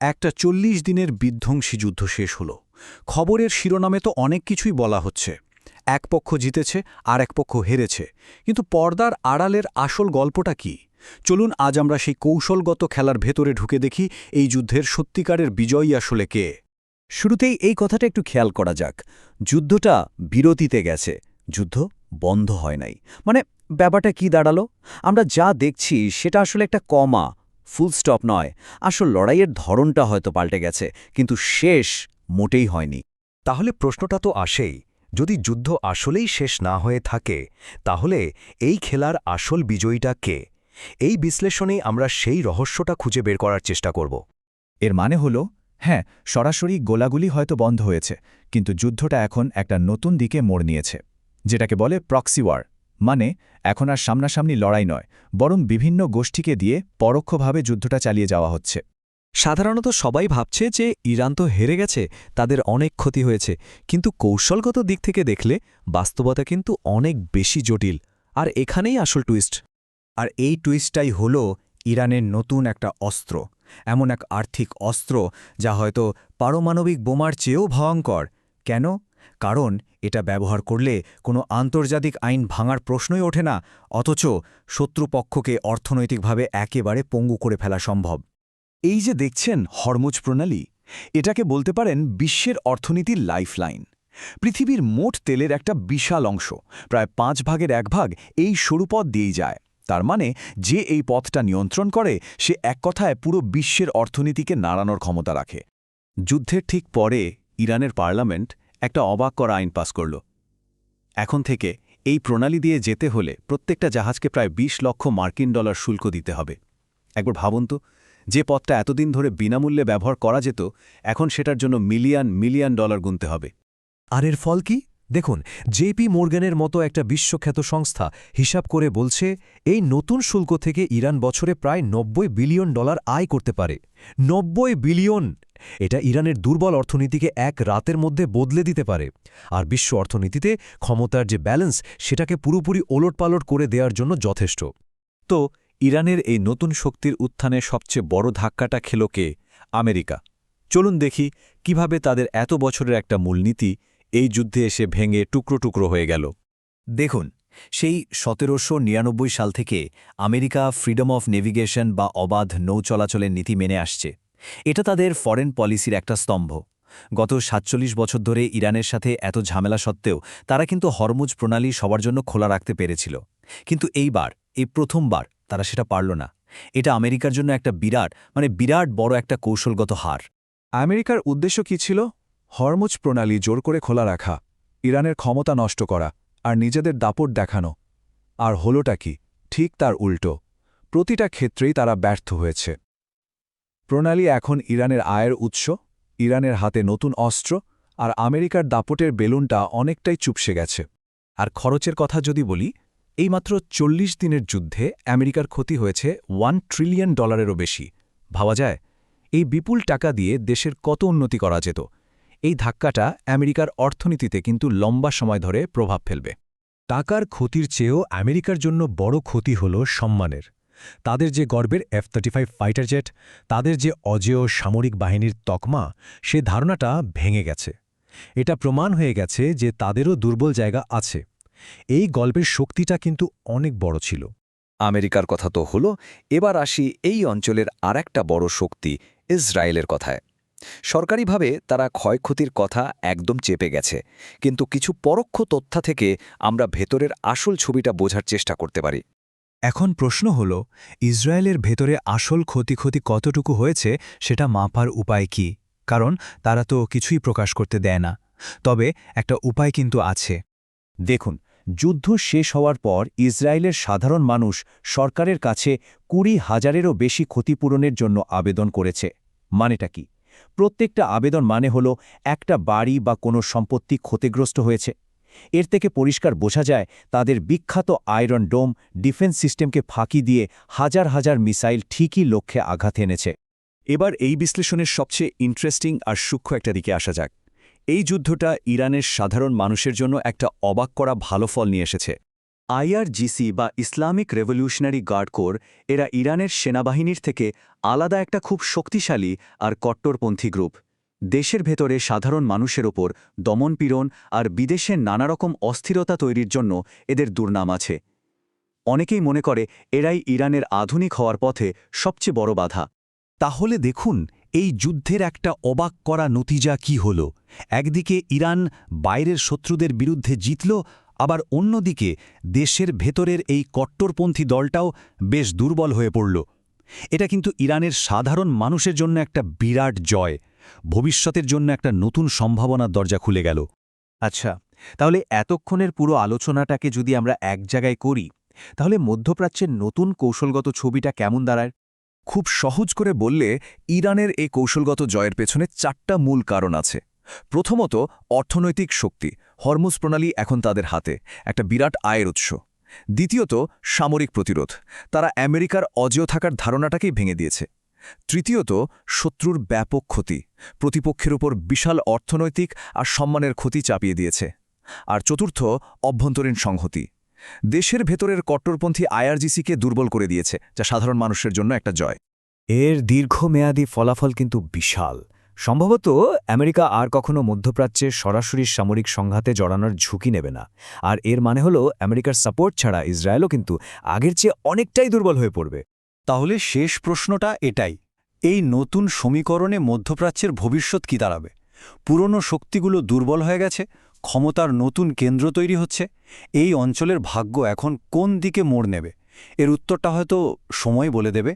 একটা ৪০ দিনের বিধ্বংসী যুদ্ধ শেষ হলো। খবরের শিরোনামে তো অনেক কিছুই বলা হচ্ছে। এক পক্ষ জিতেছে আর এক পক্ষ হেরেছে, কিন্তু পর্দার আড়ালের আসল গল্পটা কি? চলুন আজ আমরা সেই কৌশলগত খেলার ভেতরে ঢুকে দেখি এই যুদ্ধের সত্যিকারের বিজয়ী আসলে কে। শুরুতেই এই কথাটা একটু খেয়াল করা যাক। যুদ্ধটা বিরতিতে গেছে, যুদ্ধ বন্ধ হয় নাই। মানে ব্যাপারটা কি দাঁড়ালো? আমরা যা দেখছি সেটা আসলে একটা কমা, ফুল স্টপ নয়। আসল লড়াইয়ের ধরনটা হয়তো পাল্টে গেছে, কিন্তু শেষ মোটেই হয়নি। তাহলে প্রশ্নটা তো আসেই, যদি যুদ্ধ আসলেই শেষ না হয়ে থাকে, তাহলে এই খেলার আসল বিজয়ীটা কে? এই বিশ্লেষণেই আমরা সেই রহস্যটা খুঁজে বের করার চেষ্টা করব। এর মানে হলো, হ্যাঁ, সরাসরি গোলাগুলি হয়তো বন্ধ হয়েছে, কিন্তু যুদ্ধটা এখন একটা নতুন দিকে মোড় নিয়েছে, যেটাকে বলে প্রক্সি ওয়ার। মানে এখন আর সামনাসামনি লড়াই নয়, বরং বিভিন্ন গোষ্ঠীকে দিয়ে পরোক্ষভাবে যুদ্ধটা চালিয়ে যাওয়া হচ্ছে। সাধারণত সবাই ভাবছে যে ইরান তো হেরে গেছে, তাদের অনেক ক্ষতি হয়েছে, কিন্তু কৌশলগত দিক থেকে দেখলে বাস্তবতা কিন্তু অনেক বেশি জটিল। আর এখানেই আসল টুইস্ট। আর এই টুইস্টটাই হলো ইরানের নতুন একটা অস্ত্র, এমন এক আর্থিক অস্ত্র যা হয়তো পারমাণবিক বোমার চেয়েও ভয়ঙ্কর। কেন? কারণ এটা ব্যবহার করলে কোনো আন্তর্জাতিক আইন ভাঙার প্রশ্নই ওঠে না, অথচ শত্রুপক্ষকে অর্থনৈতিকভাবে একেবারে পঙ্গু করে ফেলা সম্ভব। এই যে দেখছেন হরমুজ প্রণালী, এটাকে বলতে পারেন বিশ্বের অর্থনীতির লাইফলাইন। পৃথিবীর মোট তেলের একটা বিশাল অংশ, প্রায় 5 ভাগের 1 ভাগ এই সরু পথ দিয়েই যায়। তার মানে যে এই পথটা নিয়ন্ত্রণ করে, সে এক কথায় পুরো বিশ্বের অর্থনীতিকে নাড়ানোর ক্ষমতা রাখে। যুদ্ধের ঠিক পরে ইরানের পার্লামেন্ট একটা অবাক করা আইন পাস করল। এখন থেকে এই প্রণালী দিয়ে যেতে হলে প্রত্যেকটা জাহাজকে প্রায় 20 লক্ষ মার্কিন ডলার শুল্ক দিতে হবে। একবার ভাবুন তো, যে পথটা এতদিন ধরে বিনামূল্যে ব্যবহার করা যেত, এখন সেটার জন্য মিলিয়ন মিলিয়ন ডলার গুনতে হবে। আর এর ফল কি? দেখুন, জেপি মোর্গানের মতো একটা বিশ্বখ্যাত সংস্থা হিসাব করে বলছে, এই নতুন শুল্ক থেকে ইরান বছরে প্রায় 90 বিলিয়ন ডলার আয় করতে পারে। 90 বিলিয়ন! এটা ইরানের দুর্বল অর্থনীতিকে এক রাতের মধ্যে বদলে দিতে পারে, আর বিশ্ব অর্থনীতিতে ক্ষমতার যে ব্যালেন্স, সেটাকে পুরোপুরি ওলটপালট করে দেওয়ার জন্য যথেষ্ট। তো ইরানের এই নতুন শক্তির উত্থানে সবচেয়ে বড় ধাক্কাটা খেল কে? আমেরিকা। চলুন দেখি কিভাবে তাদের এত বছরের একটা মূলনীতি এই যুদ্ধে এসে ভেঙে টুকরো টুকরো হয়ে গেল। দেখুন, সেই ১৭৯৯ সাল থেকে আমেরিকা ফ্রিডম অফ নেভিগেশন বা অবাধ নৌ চলাচলের নীতি মেনে আসছে। এটা তাদের ফরেন পলিসির একটা স্তম্ভ। গত ৪৭ বছর ধরে ইরানের সাথে এত ঝামেলা সত্ত্বেও তারা কিন্তু হরমুজ প্রণালী সবার জন্য খোলা রাখতে পেরেছিল। কিন্তু এইবার, এই প্রথমবার তারা সেটা পারল না। এটা আমেরিকার জন্য একটা বিরাট বড় একটা কৌশলগত হার। আমেরিকার উদ্দেশ্য কি ছিল? হরমুজ প্রণালী জোর করে খোলা রাখা, ইরানের ক্ষমতা নষ্ট করা আর নিজেদের দাপট দেখানো। আর হলোটা কি? ঠিক তার উল্টো। প্রতিটা ক্ষেত্রেই তারা ব্যর্থ হয়েছে। প্রণালী এখন ইরানের আয়ের উৎস, ইরানের হাতে নতুন অস্ত্র, আর আমেরিকার দাপটের বেলুনটা অনেকটাই চুপসে গেছে। আর খরচের কথা যদি বলি, এই মাত্র ৪০ দিনের যুদ্ধে আমেরিকার ক্ষতি হয়েছে $1 ট্রিলিয়ন বেশি। ভাবা যায়, এই বিপুল টাকা দিয়ে দেশের কত উন্নতি করা যেত। এই ধাক্কাটা আমেরিকার অর্থনীতিতে কিন্তু লম্বা সময় ধরে প্রভাব ফেলবে। টাকার ক্ষতির চেয়েও আমেরিকার জন্য বড় ক্ষতি হল সম্মানের। তাদের যে গর্বের F-35 ফাইটার জেট, তাদের যে অজেয় সামরিক বাহিনীর তকমা, সে ধারণাটা ভেঙে গেছে। এটা প্রমাণ হয়ে গেছে যে তাদেরও দুর্বল জায়গা আছে। এই গল্পের শক্তিটা কিন্তু অনেক বড় ছিল। আমেরিকার কথা তো হলো, এবার আসি এই অঞ্চলের আরেকটা বড় শক্তি ইসরায়েলের কথায়। সরকারিভাবে তারা ক্ষয়ক্ষতির কথা একদম চেপে গেছে, কিন্তু কিছু পরোক্ষ তথ্য থেকে আমরা ভেতরের আসল ছবিটা বোঝার চেষ্টা করতে পারি। এখন প্রশ্ন হল, ইসরায়েলের ভেতরে আসল ক্ষতি কতটুকু হয়েছে সেটা মাপার উপায় কি? কারণ তারা তো কিছুই প্রকাশ করতে দেয় না। তবে একটা উপায় কিন্তু আছে। দেখুন, যুদ্ধ শেষ হওয়ার পর ইসরায়েলের সাধারণ মানুষ সরকারের কাছে ২০,০০০-এরও বেশি ক্ষতিপূরণের জন্য আবেদন করেছে। মানেটা কি? প্রত্যেকটা আবেদন মানে হলো একটা বাড়ি বা কোনো সম্পত্তি ক্ষতিগ্রস্ত হয়েছে। এর থেকে পরিষ্কার বোঝা যায় তাদের বিখ্যাত আয়রন ডোম ডিফেন্স সিস্টেমকে ফাঁকি দিয়ে হাজার হাজার মিসাইল ঠিকই লক্ষ্যে আঘাত এনেছে। এবার এই বিশ্লেষণের সবচেয়ে ইন্টারেস্টিং আর সূক্ষ্ম একটা দিকে আসা যাক। এই যুদ্ধটা ইরানের সাধারণ মানুষের জন্য একটা অবাক করা ভালো ফল নিয়ে এসেছে। আইআরজিসি বা ইসলামিক রেভলিউশনারি গার্ড কোর এরা ইরানের সেনাবাহিনীর থেকে আলাদা একটা খুব শক্তিশালী আর কট্টরপন্থী গ্রুপ। দেশের ভেতরে সাধারণ মানুষের ওপর দমনপীড়ন আর বিদেশে নানারকম অস্থিরতা তৈরির জন্য এদের দুর্নাম আছে। অনেকেই মনে করে এরাই ইরানের আধুনিক হওয়ার পথে সবচেয়ে বড় বাধা। তাহলে দেখুন এই যুদ্ধের একটা অবাক করা নতিজা কি হল। একদিকে ইরান বাইরের শত্রুদের বিরুদ্ধে জিতল, আবার অন্যদিকে দেশের ভেতরের এই কট্টরপন্থী দলটাও বেশ দুর্বল হয়ে পড়ল। এটা কিন্তু ইরানের সাধারণ মানুষের জন্য একটা বিরাট জয়, ভবিষ্যতের জন্য একটা নতুন সম্ভাবনার দরজা খুলে গেল। আচ্ছা, তাহলে এতক্ষণের পুরো আলোচনাটাকে যদি আমরা এক জায়গায় করি, তাহলে মধ্যপ্রাচ্যের নতুন কৌশলগত ছবিটা কেমন দাঁড়ায়? খুব সহজ করে বললে ইরানের এই কৌশলগত জয়ের পেছনে 4টা মূল কারণ আছে। প্রথমত, অর্থনৈতিক শক্তি। হরমুজ প্রণালী এখন তাদের হাতে, একটা বিরাট আয়ের উৎস। দ্বিতীয়ত, সামরিক প্রতিরোধ। তারা আমেরিকার অজেয় থাকার ধারণাটাকেই ভেঙে দিয়েছে। তৃতীয়ত, শত্রুর ব্যাপক ক্ষতি। প্রতিপক্ষের উপর বিশাল অর্থনৈতিক আর সম্মানের ক্ষতি চাপিয়ে দিয়েছে। আর চতুর্থ, অভ্যন্তরীণ সংহতি। দেশের ভেতরের কট্টরপন্থী আইআরজিসিকে দুর্বল করে দিয়েছে, যা সাধারণ মানুষের জন্য একটা জয়। এর দীর্ঘমেয়াদী ফলাফল কিন্তু বিশাল। সম্ভবত আমেরিকা আর কখনো মধ্যপ্রাচ্যে সরাসরি সামরিক সংঘাতে জড়ানোর ঝুঁকি নেবে না। আর এর মানে হলো আমেরিকার সাপোর্ট ছাড়া ইসরায়েলও কিন্তু আগের চেয়ে অনেকটাই দুর্বল হয়ে পড়বে। তাহলে শেষ প্রশ্নটা এটাই, এই নতুন সমীকরণে মধ্যপ্রাচ্যের ভবিষ্যৎ কি দাঁড়াবে? পুরনো শক্তিগুলো দুর্বল হয়ে গেছে, ক্ষমতার নতুন কেন্দ্র তৈরি হচ্ছে, এই অঞ্চলের ভাগ্য এখন কোন দিকে মোড় নেবে? এর উত্তরটা হয়তো সময় বলে দেবে।